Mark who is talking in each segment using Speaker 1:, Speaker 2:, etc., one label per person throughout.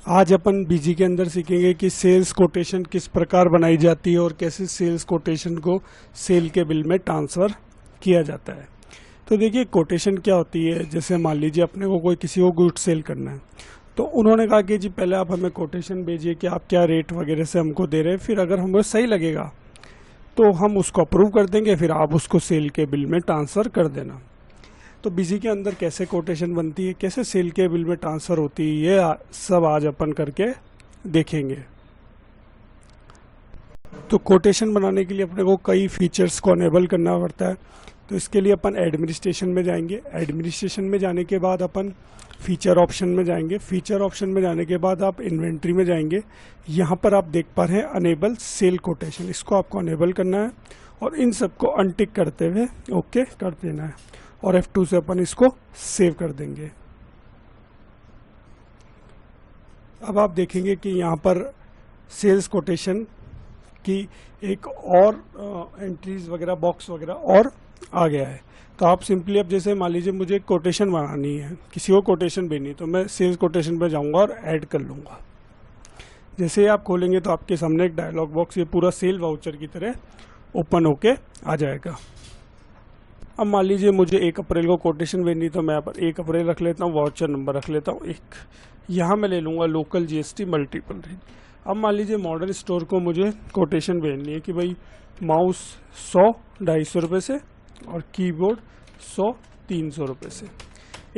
Speaker 1: आज अपन बीजी के अंदर सीखेंगे कि सेल्स कोटेशन किस प्रकार बनाई जाती है और कैसे सेल्स कोटेशन को सेल के बिल में ट्रांसफ़र किया जाता है। तो देखिए कोटेशन क्या होती है। जैसे मान लीजिए अपने को कोई किसी को गुड सेल करना है, तो उन्होंने कहा कि जी पहले आप हमें कोटेशन भेजिए कि आप क्या रेट वगैरह से हमको दे रहे हैं, फिर अगर हमें सही लगेगा तो हम उसको अप्रूव कर देंगे, फिर आप उसको सेल के बिल में ट्रांसफ़र कर देना। तो बीजी के अंदर कैसे कोटेशन बनती है, कैसे सेल के बिल में ट्रांसफ़र होती है, ये सब आज अपन करके देखेंगे। तो कोटेशन बनाने के लिए अपने को कई फीचर्स को अनेबल करना पड़ता है। तो इसके लिए अपन एडमिनिस्ट्रेशन में जाएंगे। एडमिनिस्ट्रेशन में जाने के बाद अपन फीचर ऑप्शन में जाएंगे। फीचर ऑप्शन में जाने के बाद आप इन्वेंट्री में जाएंगे। यहाँ पर आप देख पा रहे हैं अनेबल सेल कोटेशन, इसको आपको अनेबल करना है और इन सबको अनटिक करते हुए ओके कर देना है और F2 से अपन इसको सेव कर देंगे। अब आप देखेंगे कि यहाँ पर सेल्स कोटेशन की एक और एंट्रीज वगैरह बॉक्स वगैरह और आ गया है। तो आप सिंपली अब जैसे मान लीजिए मुझे कोटेशन बनानी है, किसी को कोटेशन भेजनी, तो मैं सेल्स कोटेशन पर जाऊंगा और ऐड कर लूँगा। जैसे आप खोलेंगे तो आपके सामने एक डायलॉग बॉक्स ये पूरा सेल वाउचर की तरह ओपन होके आ जाएगा। अब मान लीजिए मुझे 1 अप्रैल को कोटेशन भेजनी, तो मैं यहाँ पर 1 अप्रैल रख लेता हूँ, वाउचर नंबर रख लेता हूँ 1। यहाँ मैं ले लूँगा लोकल GST मल्टीपल रेट। अब मान लीजिए मॉडर्न स्टोर को मुझे कोटेशन भेजनी है कि भाई माउस 100 250 रुपये से और कीबोर्ड 100 300 रुपये से।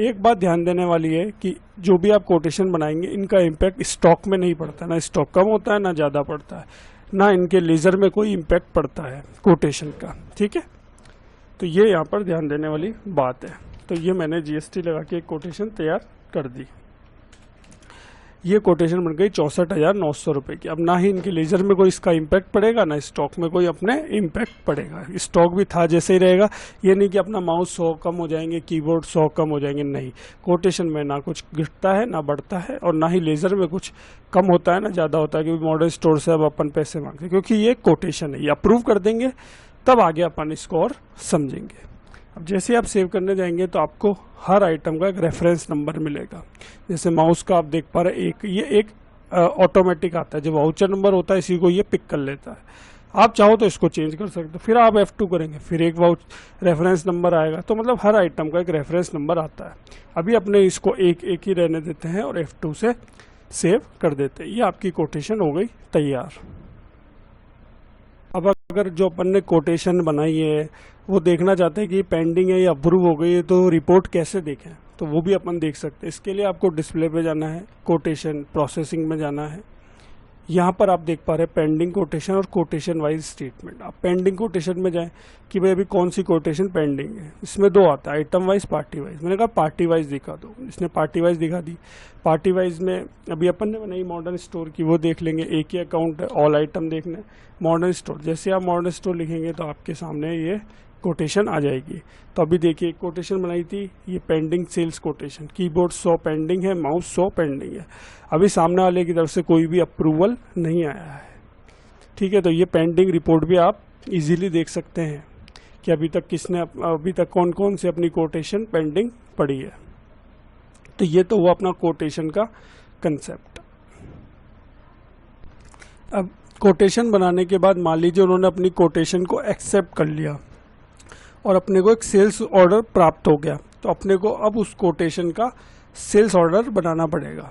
Speaker 1: एक बात ध्यान देने वाली है कि जो भी आप कोटेशन बनाएंगे इनका इम्पैक्ट स्टॉक में नहीं पड़ता, ना स्टॉक कम होता है ना ज़्यादा पड़ता है, ना इनके लेजर में कोई इम्पैक्ट पड़ता है कोटेशन का। ठीक है, तो ये यहाँ पर ध्यान देने वाली बात है। तो ये मैंने GST लगा के एक कोटेशन तैयार कर दी। ये कोटेशन बन गई 64,900 रुपये की। अब ना ही इनके लेजर में कोई इसका इम्पैक्ट पड़ेगा, ना स्टॉक में कोई अपने इम्पैक्ट पड़ेगा। स्टॉक भी था जैसे ही रहेगा, ये नहीं कि अपना माउस 100 कम हो जाएंगे, कीबोर्ड 100 कम हो जाएंगे, नहीं। कोटेशन में ना कुछ घटता है ना बढ़ता है और ना ही लेजर में कुछ कम होता है ना ज़्यादा होता है, क्योंकि मॉडर्न स्टोर से अब अपन पैसे मांगते हैं, क्योंकि ये कोटेशन है। ये अप्रूव कर देंगे तब आगे अपन इसको और समझेंगे। अब जैसे आप सेव करने जाएंगे तो आपको हर आइटम का एक रेफरेंस नंबर मिलेगा। जैसे माउस का आप देख पा रहे हैं ये एक ऑटोमेटिक आता है, जो वाउचर नंबर होता है इसी को ये पिक कर लेता है। आप चाहो तो इसको चेंज कर सकते हो, फिर आप F2 करेंगे, फिर एक रेफरेंस नंबर आएगा। तो मतलब हर आइटम का एक रेफरेंस नंबर आता है। अभी अपने इसको एक ही रहने देते हैं और F2 से सेव कर देते हैं। ये आपकी कोटेशन हो गई तैयार। अब अगर जो अपन ने कोटेशन बनाई है वो देखना चाहते हैं कि पेंडिंग है या अप्रूव हो गई है, तो रिपोर्ट कैसे देखें, तो वो भी अपन देख सकते हैं। इसके लिए आपको डिस्प्ले पे जाना है, कोटेशन प्रोसेसिंग में जाना है। यहाँ पर आप देख पा रहे हैं पेंडिंग कोटेशन और कोटेशन वाइज स्टेटमेंट। आप पेंडिंग कोटेशन में जाएं कि भाई अभी कौन सी कोटेशन पेंडिंग है। इसमें 2 आता है, आइटम वाइज पार्टी वाइज। मैंने कहा पार्टी वाइज दिखा दो, इसने पार्टी वाइज दिखा दी। पार्टी वाइज में अभी अपन ने बनाई मॉडर्न स्टोर की, वो देख लेंगे। एक ही अकाउंट है, ऑल आइटम देखना है। मॉडर्न स्टोर, जैसे आप मॉडर्न स्टोर लिखेंगे तो आपके सामने ये कोटेशन आ जाएगी। तो अभी देखिए कोटेशन बनाई थी, ये pending sales quotation, keyboard 100 pending है, माउस 100 पेंडिंग है। अभी सामने वाले की तरफ से कोई भी अप्रूवल नहीं आया है। ठीक है, तो ये पेंडिंग रिपोर्ट भी आप इजीली देख सकते हैं कि अभी तक कौन कौन से अपनी कोटेशन पेंडिंग पड़ी है। तो ये तो हुआ अपना कोटेशन का कंसेप्ट। अब कोटेशन बनाने के बाद मान लीजिए उन्होंने अपनी कोटेशन को एक्सेप्ट कर लिया और अपने को एक सेल्स ऑर्डर प्राप्त हो गया, तो अपने को अब उस कोटेशन का सेल्स ऑर्डर बनाना पड़ेगा।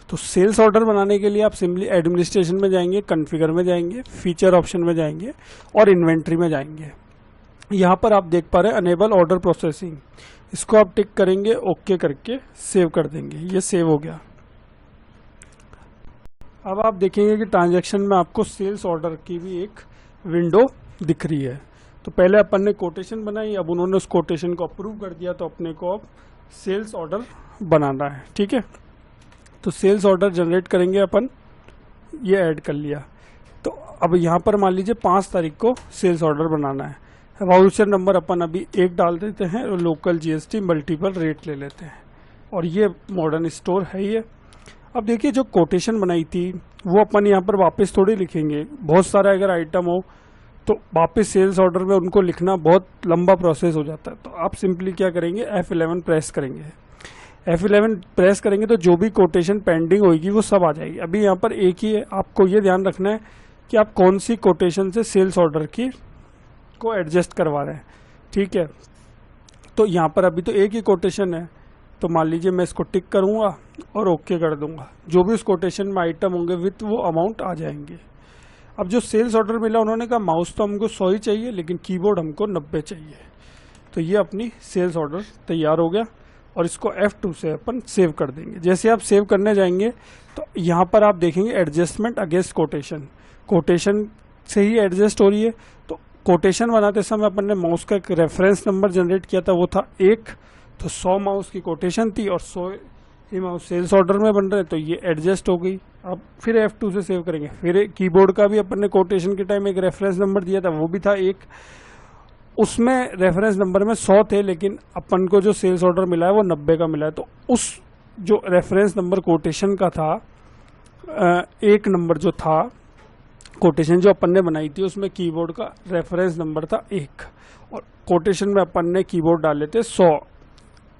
Speaker 1: तो सेल्स ऑर्डर बनाने के लिए आप सिंपली एडमिनिस्ट्रेशन में जाएंगे, कॉन्फ़िगर में जाएंगे, फीचर ऑप्शन में जाएंगे और इन्वेंट्री में जाएंगे। यहाँ पर आप देख पा रहे हैं अनेबल ऑर्डर प्रोसेसिंग, इसको आप टिक करेंगे, ओके करके सेव कर देंगे। ये सेव हो गया। अब आप देखेंगे कि ट्रांजैक्शन में आपको सेल्स ऑर्डर की भी एक विंडो दिख रही है। तो पहले अपन ने कोटेशन बनाई, अब उन्होंने उस कोटेशन को अप्रूव कर दिया, तो अपने को अब सेल्स ऑर्डर बनाना है। ठीक है, तो सेल्स ऑर्डर जनरेट करेंगे अपन, ये ऐड कर लिया। तो अब यहाँ पर मान लीजिए 5 तारीख को सेल्स ऑर्डर बनाना है। वाउचर नंबर अपन अभी 1 डाल देते हैं और लोकल GST मल्टीपल रेट ले लेते हैं और ये मॉडर्न स्टोर है ये। अब देखिए जो कोटेशन बनाई थी वो अपन यहाँ पर वापस थोड़ी लिखेंगे। बहुत सारा अगर आइटम हो तो वापस सेल्स ऑर्डर में उनको लिखना बहुत लंबा प्रोसेस हो जाता है। तो आप सिंपली क्या करेंगे, F11 प्रेस करेंगे। F11 प्रेस करेंगे तो जो भी कोटेशन पेंडिंग होगी वो सब आ जाएगी। अभी यहाँ पर एक ही है, आपको ये ध्यान रखना है कि आप कौन सी कोटेशन से सेल्स ऑर्डर की को एडजस्ट करवा रहे हैं, ठीक है। तो यहाँ पर अभी तो एक ही कोटेशन है, तो मान लीजिए मैं इसको टिक करूँगा और ओके कर दूंगा। जो भी उस कोटेशन में आइटम होंगे विथ वो अमाउंट आ जाएंगे। अब जो सेल्स ऑर्डर मिला उन्होंने कहा माउस तो हमको 100 ही चाहिए लेकिन कीबोर्ड हमको 90 चाहिए। तो ये अपनी सेल्स ऑर्डर तैयार हो गया और इसको F2 से अपन सेव कर देंगे। जैसे आप सेव करने जाएंगे तो यहाँ पर आप देखेंगे एडजस्टमेंट अगेंस्ट कोटेशन, कोटेशन से ही एडजस्ट हो रही है। तो कोटेशन बनाते समय अपन ने माउस का एक रेफरेंस नंबर जनरेट किया था, वो था 1, तो 100 माउस की कोटेशन थी और 100 ही माउस सेल्स ऑर्डर में बन रहे, तो ये एडजस्ट हो गई। अब फिर F2 से सेव करेंगे। फिर कीबोर्ड का भी अपन ने कोटेशन के टाइम एक रेफरेंस नंबर दिया था, वो भी था 1, उसमें रेफरेंस नंबर में 100 थे लेकिन अपन को जो सेल्स ऑर्डर मिला है वो 90 का मिला है। तो उस जो रेफरेंस नंबर कोटेशन का था, एक नंबर जो था कोटेशन जो अपन ने बनाई थी उसमें कीबोर्ड का रेफरेंस नंबर था 1 और कोटेशन में अपन ने कीबोर्ड डाले थे 100,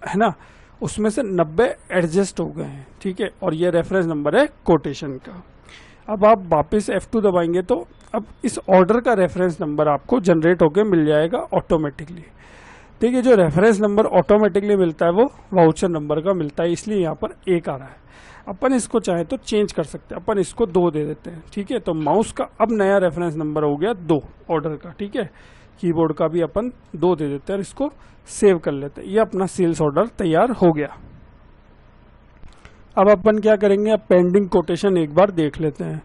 Speaker 1: है ना, उसमें से 90 एडजस्ट हो गए हैं, ठीक है। और ये रेफरेंस नंबर है कोटेशन का। अब आप वापस F2 दबाएंगे तो अब इस ऑर्डर का रेफरेंस नंबर आपको जनरेट होकर मिल जाएगा ऑटोमेटिकली। देखिए जो रेफरेंस नंबर ऑटोमेटिकली मिलता है वो वाउचर नंबर का मिलता है, इसलिए यहाँ पर 1 आ रहा है। अपन इसको चाहे तो चेंज कर सकते हैं, अपन इसको 2 दे देते हैं, ठीक है। तो माउस का अब नया रेफरेंस नंबर हो गया 2 ऑर्डर का, ठीक है। कीबोर्ड का भी अपन 2 दे देते हैं और इसको सेव कर लेते हैं। ये अपना सेल्स ऑर्डर तैयार हो गया। अब अपन क्या करेंगे, अब पेंडिंग कोटेशन एक बार देख लेते हैं।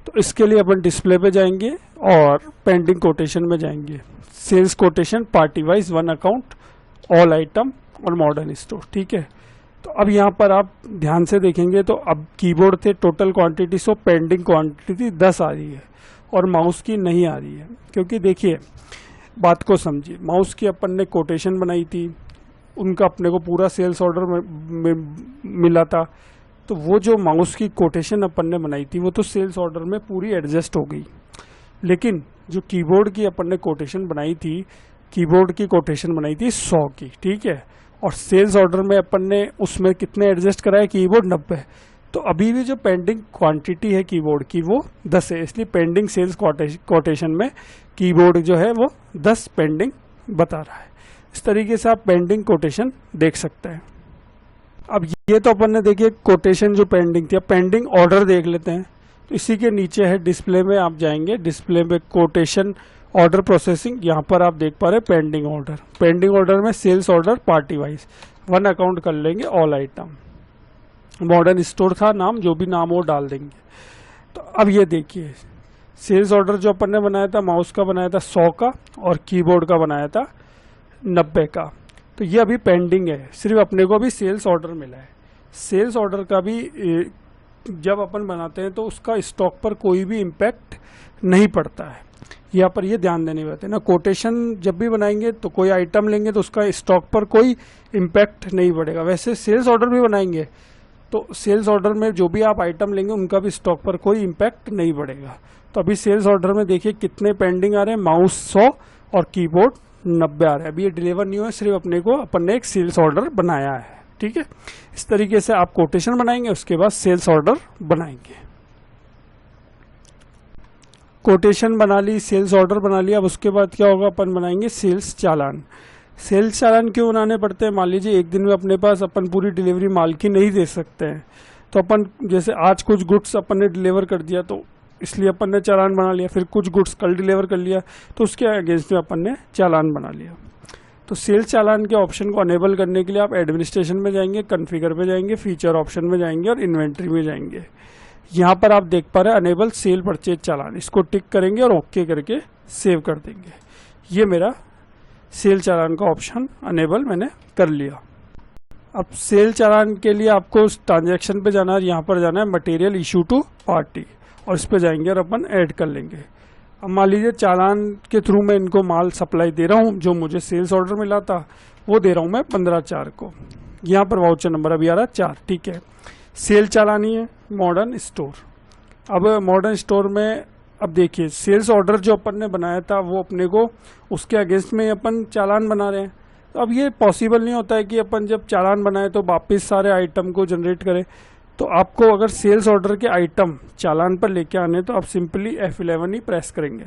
Speaker 1: तो इसके लिए अपन डिस्प्ले पे जाएंगे और पेंडिंग कोटेशन में जाएंगे। Sales quotation party wise 1 account all item और मॉडर्न स्टोर, ठीक है। तो अब यहाँ पर आप ध्यान से देखेंगे तो अब कीबोर्ड थे total quantity, so pending quantity 10 आ रही है और माउस की नहीं आ रही है। क्योंकि देखिए बात को समझिए, माउस की अपन ने कोटेशन बनाई थी, उनका अपने को पूरा सेल्स ऑर्डर में मिला था, तो वो जो माउस की कोटेशन अपन ने बनाई थी वो तो सेल्स ऑर्डर में पूरी एडजस्ट हो गई। लेकिन जो कीबोर्ड की अपन ने कोटेशन बनाई थी, कीबोर्ड की कोटेशन बनाई थी 100 की, ठीक है। और सेल्स ऑर्डर में अपन ने उसमें कितने एडजस्ट कराया, कीबोर्ड 90। तो अभी भी जो पेंडिंग क्वांटिटी है कीबोर्ड की वो 10 है, इसलिए पेंडिंग सेल्स कोटेशन में कीबोर्ड जो है वो 10 पेंडिंग बता रहा है। इस तरीके से आप पेंडिंग कोटेशन देख सकते हैं। अब ये तो अपन ने देखिए कोटेशन जो पेंडिंग थी, अब पेंडिंग ऑर्डर देख लेते हैं। तो इसी के नीचे है डिस्प्ले में, आप जाएंगे डिस्प्ले में कोटेशन ऑर्डर प्रोसेसिंग, यहाँ पर आप देख पा रहे हैं पेंडिंग ऑर्डर। पेंडिंग ऑर्डर में sales order party wise 1 account कर लेंगे ऑल आइटम, मॉडर्न स्टोर था नाम, जो भी नाम वो डाल देंगे। तो अब ये देखिए सेल्स ऑर्डर जो अपन ने बनाया था, माउस का बनाया था 100 का और कीबोर्ड का बनाया था 90 का। तो ये अभी पेंडिंग है, सिर्फ अपने को अभी सेल्स ऑर्डर मिला है। सेल्स ऑर्डर का भी जब अपन बनाते हैं तो उसका स्टॉक पर कोई भी इम्पैक्ट नहीं पड़ता है। यहाँ पर ये ध्यान देने बात है ना, कोटेशन जब भी बनाएंगे तो कोई आइटम लेंगे तो उसका स्टॉक पर कोई इम्पैक्ट नहीं पड़ेगा। वैसे सेल्स ऑर्डर भी बनाएंगे तो सेल्स ऑर्डर में जो भी आप आइटम लेंगे उनका भी स्टॉक पर कोई इम्पैक्ट नहीं पड़ेगा। तो अभी सेल्स ऑर्डर में देखिए कितने पेंडिंग आ रहे हैं, माउस 100 और कीबोर्ड 90 आ रहा है। अभी ये डिलीवर नहीं हुआ है, सिर्फ अपन ने एक सेल्स ऑर्डर बनाया है, ठीक है। इस तरीके से आप कोटेशन बनाएंगे, उसके बाद सेल्स ऑर्डर बनाएंगे। कोटेशन बना ली, सेल्स ऑर्डर बना लिया। अब उसके बाद क्या होगा, अपन बनाएंगे सेल्स चालान। सेल्स चालान क्यों बनाने पड़ते हैं, मान लीजिए एक दिन में अपने पास अपन पूरी डिलीवरी माल की नहीं दे सकते हैं, तो अपन जैसे आज कुछ गुड्स अपन ने डिलीवर कर दिया तो इसलिए अपन ने चालान बना लिया, फिर कुछ गुड्स कल डिलीवर कर लिया तो उसके अगेंस्ट में अपन ने चालान बना लिया। तो सेल्स चालान के ऑप्शन को अनेबल करने के लिए आप एडमिनिस्ट्रेशन में जाएंगे, कॉन्फ़िगर में जाएंगे, फीचर ऑप्शन में जाएंगे और इन्वेंट्री में जाएंगे। यहाँ पर आप देख पा रहे हैं अनेबल सेल परचेज चालान, इसको टिक करेंगे और ओके करके सेव कर देंगे। ये मेरा सेल चालान का ऑप्शन अनेबल मैंने कर लिया। अब सेल चालान के लिए आपको ट्रांजैक्शन पे जाना है, यहाँ पर जाना है मटेरियल इशू टू पार्टी और इस पे जाएंगे और अपन ऐड कर लेंगे। अब मान लीजिए चालान के थ्रू मैं इनको माल सप्लाई दे रहा हूँ, जो मुझे सेल्स ऑर्डर मिला था वो दे रहा हूँ मैं 15/4 को। यहाँ पर वाउचर नंबर अभी आ रहा है 4, ठीक है। सेल चालान ही है मॉडर्न स्टोर। अब मॉडर्न स्टोर में अब देखिए सेल्स ऑर्डर जो अपन ने बनाया था वो अपने को उसके अगेंस्ट में अपन चालान बना रहे हैं। तो अब ये पॉसिबल नहीं होता है कि अपन जब चालान बनाए तो वापस सारे आइटम को जनरेट करें। तो आपको अगर सेल्स ऑर्डर के आइटम चालान पर लेके आने तो आप सिंपली F11 ही प्रेस करेंगे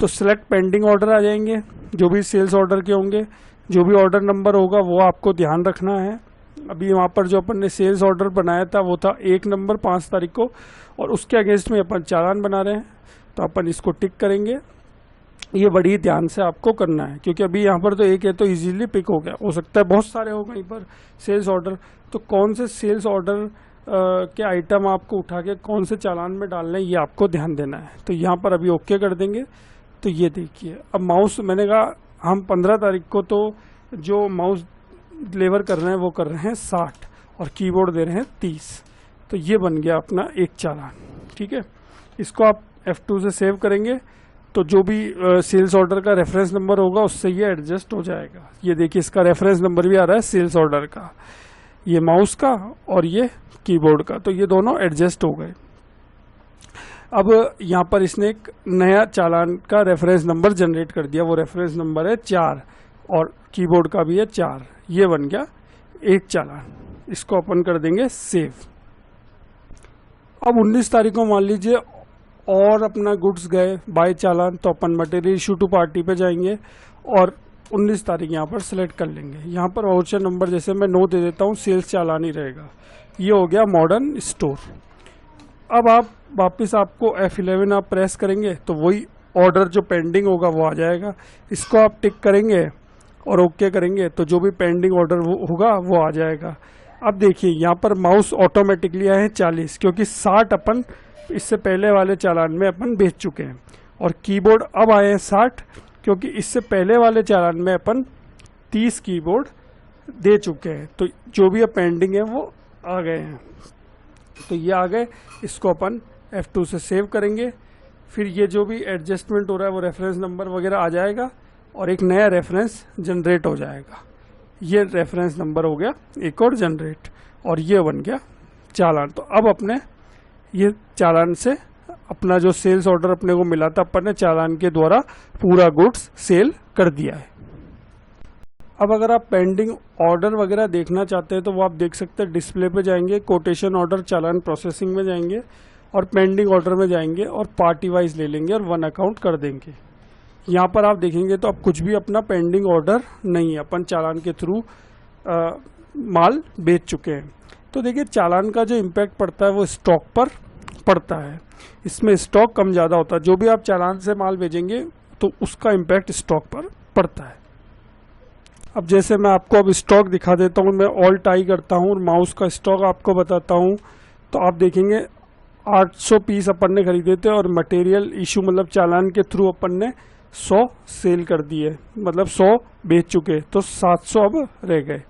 Speaker 1: तो सिलेक्ट पेंडिंग ऑर्डर आ जाएंगे, जो भी सेल्स ऑर्डर के होंगे। जो भी ऑर्डर नंबर होगा वो आपको ध्यान रखना है। अभी वहाँ पर जो अपन ने सेल्स ऑर्डर बनाया था वो था 1 नंबर 5 तारीख को, और उसके अगेंस्ट में अपन चालान बना रहे हैं, तो अपन इसको टिक करेंगे। ये बड़ी ध्यान से आपको करना है, क्योंकि अभी यहाँ पर तो एक है तो इजीली पिक हो गया, हो सकता है बहुत सारे हो कहीं पर सेल्स ऑर्डर। तो कौन से सेल्स ऑर्डर के आइटम आपको उठा के कौन से चालान में डालने हैं ये आपको ध्यान देना है। तो यहाँ पर अभी ओके कर देंगे। तो ये देखिए, अब माउस मैंने कहा हम 15 तारीख को तो जो माउस डिलीवर कर रहे हैं वो कर रहे हैं 60 और कीबोर्ड दे रहे हैं 30। तो ये बन गया अपना एक चालान। ठीक है, इसको आप F2 से सेव करेंगे तो जो भी सेल्स ऑर्डर का रेफरेंस नंबर होगा उससे ये एडजस्ट हो जाएगा। ये देखिए, इसका रेफरेंस नंबर भी आ रहा है सेल्स ऑर्डर का, ये माउस का और ये कीबोर्ड का, तो ये दोनों एडजस्ट हो गए। अब यहाँ पर इसने एक नया चालान का रेफरेंस नंबर जनरेट कर दिया, वो रेफरेंस नंबर है 4 और कीबोर्ड का भी है 4। ये बन गया एक चालान। इसको अपन कर देंगे सेव। अब 19 तारीख को मान लीजिए और अपना गुड्स गए बाय चालान, तो अपन मटेरियल इशू टू पार्टी पे जाएंगे और 19 तारीख यहाँ पर सिलेक्ट कर लेंगे। यहाँ पर वाउचर नंबर जैसे मैं 9 दे देता हूँ, सेल्स चालान ही रहेगा। ये हो गया मॉडर्न स्टोर। अब आप वापस आपको F11 आप प्रेस करेंगे तो वही ऑर्डर जो पेंडिंग होगा वो आ जाएगा। इसको आप टिक करेंगे और ओके करेंगे तो जो भी पेंडिंग ऑर्डर होगा वो आ जाएगा। अब देखिए, यहाँ पर माउस ऑटोमेटिकली आए हैं 40, क्योंकि 60 अपन इससे पहले वाले चालान में अपन बेच चुके हैं, और कीबोर्ड अब आए हैं 60, क्योंकि इससे पहले वाले चालान में अपन 30 कीबोर्ड दे चुके हैं। तो जो भी अब पेंडिंग है वो आ गए हैं। तो ये आ गए, इसको अपन F2 से सेव करेंगे। फिर ये जो भी एडजस्टमेंट हो रहा है वो रेफरेंस नंबर वगैरह आ जाएगा और एक नया रेफरेंस जनरेट हो जाएगा। ये रेफरेंस नंबर हो गया एक और जनरेट, और ये बन गया चालान। तो अब अपने ये चालान से अपना जो सेल्स ऑर्डर अपने को मिला था, अपन ने चालान के द्वारा पूरा गुड्स सेल कर दिया है। अब अगर आप पेंडिंग ऑर्डर वगैरह देखना चाहते हैं तो वो आप देख सकते हैं। डिस्प्ले पे जाएंगे, कोटेशन ऑर्डर चालान प्रोसेसिंग में जाएंगे और पेंडिंग ऑर्डर में जाएंगे और पार्टी वाइज ले लेंगे और 1 अकाउंट कर देंगे। यहाँ पर आप देखेंगे तो अब कुछ भी अपना पेंडिंग ऑर्डर नहीं है, अपन चालान के थ्रू माल बेच चुके हैं। तो देखिए, चालान का जो इम्पैक्ट पड़ता है वो स्टॉक पर पड़ता है। इसमें स्टॉक कम ज़्यादा होता है। जो भी आप चालान से माल भेजेंगे तो उसका इम्पैक्ट स्टॉक पर पड़ता है। अब जैसे मैं आपको अब स्टॉक दिखा देता हूँ, मैं ऑल्ट आई करता हूँ और माउस का स्टॉक आपको बताता हूँ, तो आप देखेंगे 800 पीस अपन ने खरीदे थे और मटेरियल इशू मतलब चालान के थ्रू अपन ने 100 सेल कर दिए, मतलब 100 बेच चुके, तो 700 अब रह गए।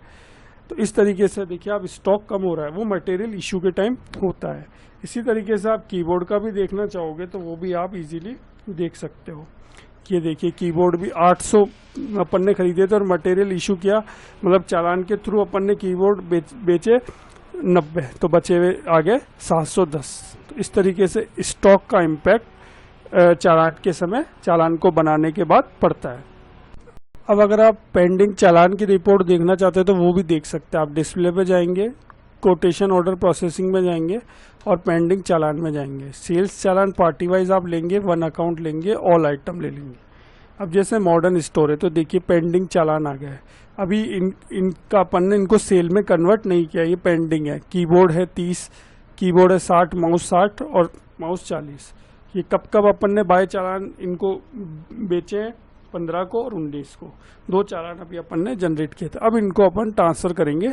Speaker 1: तो इस तरीके से देखिए, आप स्टॉक कम हो रहा है, वो मटेरियल इशू के टाइम होता है। इसी तरीके से आप कीबोर्ड का भी देखना चाहोगे तो वो भी आप इजीली देख सकते हो। ये देखिए, कीबोर्ड भी 800 अपन ने खरीदे थे और मटेरियल इशू किया, मतलब चालान के थ्रू अपन ने कीबोर्ड बेचे 90, तो बचे हुए आगे 710। तो इस तरीके से स्टॉक का इम्पैक्ट चालान के समय, चालान को बनाने के बाद पड़ता है। अब अगर आप पेंडिंग चालान की रिपोर्ट देखना चाहते हैं तो वो भी देख सकते हैं। आप डिस्प्ले पे जाएंगे, कोटेशन ऑर्डर प्रोसेसिंग में जाएंगे और पेंडिंग चालान में जाएंगे। सेल्स चालान पार्टी वाइज आप लेंगे, 1 अकाउंट लेंगे, ऑल आइटम ले लेंगे। अब जैसे मॉडर्न स्टोर है तो देखिए पेंडिंग चालान आ गया है। अभी इनका अपन ने इनको सेल में कन्वर्ट नहीं किया, ये पेंडिंग है। कीबोर्ड है 30, कीबोर्ड है 60, माउस 60 और माउस 40। ये कब कब अपन ने बाय चालान इनको बेचे हैं, 15 को और 19 को, 2 चालान अभी अपन ने जनरेट किए थे। अब इनको अपन ट्रांसफर करेंगे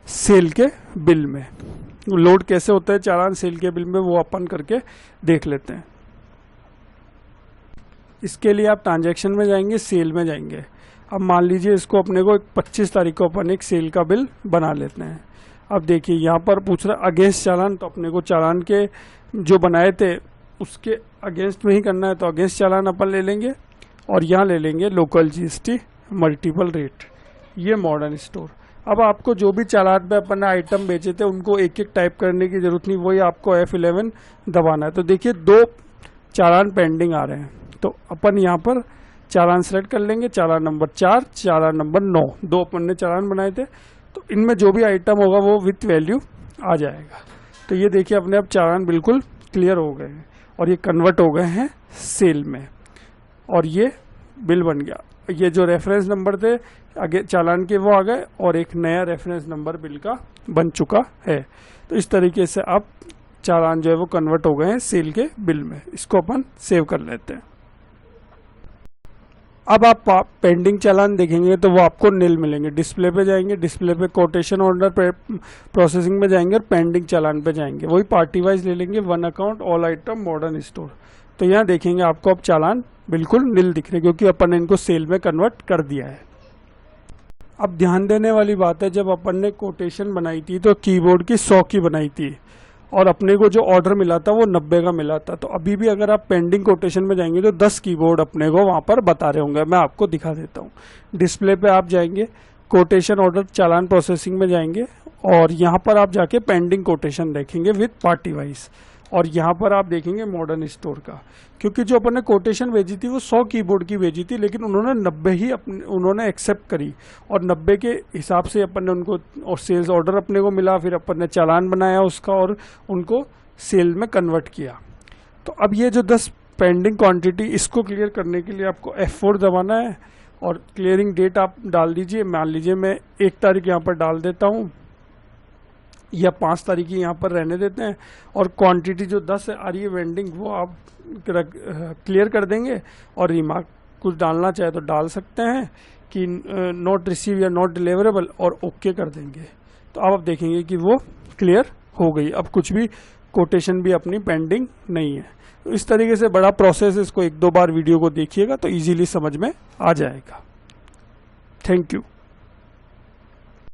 Speaker 1: सेल के बिल में। लोड कैसे होता है चालान सेल के बिल में वो अपन करके देख लेते हैं। इसके लिए आप ट्रांजैक्शन में जाएंगे, सेल में जाएंगे। अब मान लीजिए इसको अपने को 25 तारीख को अपन एक सेल का बिल बना लेते हैं। अब देखिए, यहाँ पर पूछ रहा अगेंस्ट चालान, तो अपने को चालान के जो बनाए थे उसके अगेंस्ट में ही करना है, तो अगेंस्ट चालान अपन ले लेंगे और यहाँ ले लेंगे लोकल GST मल्टीपल रेट। ये मॉडर्न स्टोर। अब आपको जो भी चालान पे अपन ने आइटम बेचे थे उनको एक एक टाइप करने की जरूरत नहीं, वही आपको F11 दबाना है। तो देखिए 2 चालान पेंडिंग आ रहे हैं, तो अपन यहाँ पर चालान सेलेक्ट कर लेंगे, चालान नंबर 4, चालान नंबर 9, 2 अपन ने चालान बनाए थे। तो इनमें जो भी आइटम होगा वो विथ वैल्यू आ जाएगा। तो ये देखिए अपने आप चालान बिल्कुल क्लियर हो गए हैं और ये कन्वर्ट हो गए हैं सेल में और ये बिल बन गया। ये जो रेफरेंस नंबर थे आगे चालान के वो आ गए और एक नया रेफरेंस नंबर बिल का बन चुका है। तो इस तरीके से आप चालान जो है वो कन्वर्ट हो गए हैं सेल के बिल में। इसको अपन सेव कर लेते हैं। अब आप पेंडिंग चालान देखेंगे तो वो आपको नील मिलेंगे। डिस्प्ले पे जाएंगे, डिस्प्ले पे कोटेशन ऑर्डर प्रोसेसिंग में जाएंगे और पेंडिंग चालान पे जाएंगे। वही पार्टी वाइज ले लेंगे, 1 account all item modern store. तो यहाँ देखेंगे आपको अब चालान बिल्कुल नील दिख रहे क्योंकि अपन ने इनको सेल में कन्वर्ट कर दिया है। अब ध्यान देने वाली बात है, जब अपन ने कोटेशन बनाई थी तो कीबोर्ड की 100 की बनाई थी और अपने को जो ऑर्डर मिला था वो 90 का मिला था। तो अभी भी अगर आप पेंडिंग कोटेशन में जाएंगे तो 10 कीबोर्ड अपने को वहां पर बता रहे होंगे। मैं आपको दिखा देता हूँ। डिस्प्ले पे आप जाएंगे, कोटेशन ऑर्डर चालान प्रोसेसिंग में जाएंगे और यहाँ पर आप जाके पेंडिंग कोटेशन देखेंगे विथ पार्टी वाइज और यहाँ पर आप देखेंगे मॉडर्न स्टोर का, क्योंकि जो अपन ने कोटेशन भेजी थी वो 100 कीबोर्ड की भेजी थी लेकिन उन्होंने 90 ही उन्होंने एक्सेप्ट करी और 90 के हिसाब से अपन ने उनको और सेल्स ऑर्डर अपने को मिला। फिर अपन ने चालान बनाया उसका और उनको सेल में कन्वर्ट किया। तो अब ये जो 10 पेंडिंग क्वांटिटी, इसको क्लियर करने के लिए आपको F4 दबाना है और क्लियरिंग डेट आप डाल दीजिए। मान लीजिए मैं 1 तारीख यहाँ पर डाल देता हूँ या 5 तारीख की यहाँ पर रहने देते हैं और क्वांटिटी जो 10 आ रही है वेंडिंग वो आप क्लियर कर देंगे और रिमार्क कुछ डालना चाहे तो डाल सकते हैं कि नॉट रिसीव या नॉट डिलीवरेबल और ओके कर देंगे। तो अब आप देखेंगे कि वो क्लियर हो गई। अब कुछ भी कोटेशन भी अपनी पेंडिंग नहीं है। तो इस तरीके से बड़ा प्रोसेस, इसको 1-2 बार वीडियो को देखिएगा तो इजीली समझ में आ जाएगा। Thank you.